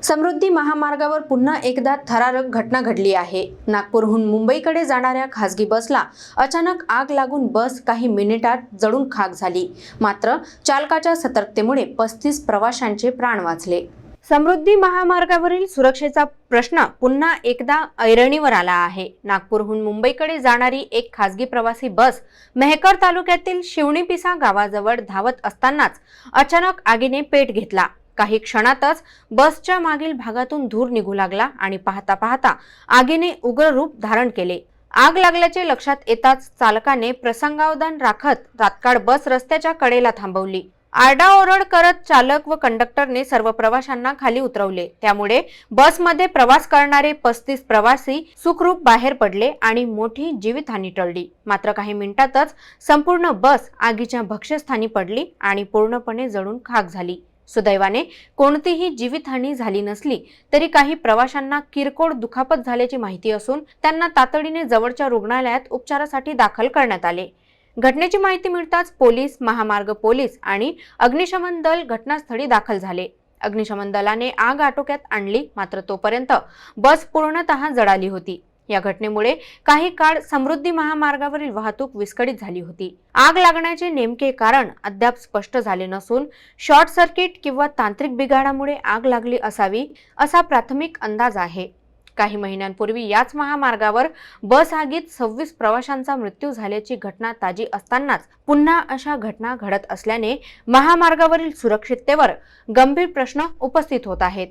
समृद्धी महामार्गावर पुन्हा एकदा थरारक घटना घडली आहे। नागपूरहून मुंबईकडे जाणाऱ्या खासगी बसला अचानक आग लागून बस काही मिनिटात जळून खाक झाली। मात्र चालकाच्या सतर्कतेमुळे 35 प्रवाशांचे प्राण वाचले। समृद्धी महामार्गावरील सुरक्षेचा प्रश्न पुन्हा एकदा ऐरणीवर आला आहे। नागपूरहून मुंबईकडे जाणारी एक खासगी प्रवासी बस मेहकर तालुक्यातील शिवणीपिसा गावाजवळ धावत असतानाच अचानक आगीने पेट घेतला। काही क्षणातच बसच्या मागील भागातून धूर निघू लागला आणि पाहता पाहता आगीने उग्र रूप धारण केले। आग लागल्याचे लक्षात येताच चालकाने प्रसंगावधान राखत तात्काळ बस रस्त्याच्या कडेला थांबवली। आरडाओरड करत चालक व कंडक्टरने सर्व प्रवाशांना खाली उतरवले। त्यामुळे बसमध्ये प्रवास करणारे 35 प्रवासी सुखरूप बाहेर पडले आणि मोठी जीवितहानी टळली। मात्र काही मिनिटातच संपूर्ण बस आगीच्या भक्ष्यस्थानी पडली आणि पूर्णपणे जळून खाक झाली। सुदैवाने कोणतीही जीवितहानी झाली नसली तरी काही प्रवाशांना किरकोळ दुखापत झाल्याची माहिती असून त्यांना तातडीने जवळच्या रुग्णालयात उपचारासाठी दाखल करण्यात आले। घटनेची माहिती मिळताच पोलीस, महामार्ग पोलीस आणि अग्निशमन दल घटनास्थळी दाखल झाले। अग्निशमन दलाने आग आटोक्यात आणली, मात्र तोपर्यंत बस पूर्णतः जळाली होती। या घटनेमुळे काही काळ समृद्धी महामार्गावरील वाहतूक विस्कळीत झाली होती। आग लागण्याचे नेमके कारण अद्याप स्पष्ट झाले नसून शॉर्ट सर्किट किंवा तांत्रिक बिघाडामुळे आग लागली असावी असा प्राथमिक अंदाज आहे। काही महिन्यांपूर्वी याच महामार्गावर बस आगीत 26 प्रवाशांचा मृत्यू झाल्याची घटना ताजी असतानाच पुन्हा अशा घटना घडत असल्याने महामार्गावरील सुरक्षिततेवर गंभीर प्रश्न उपस्थित होत आहेत।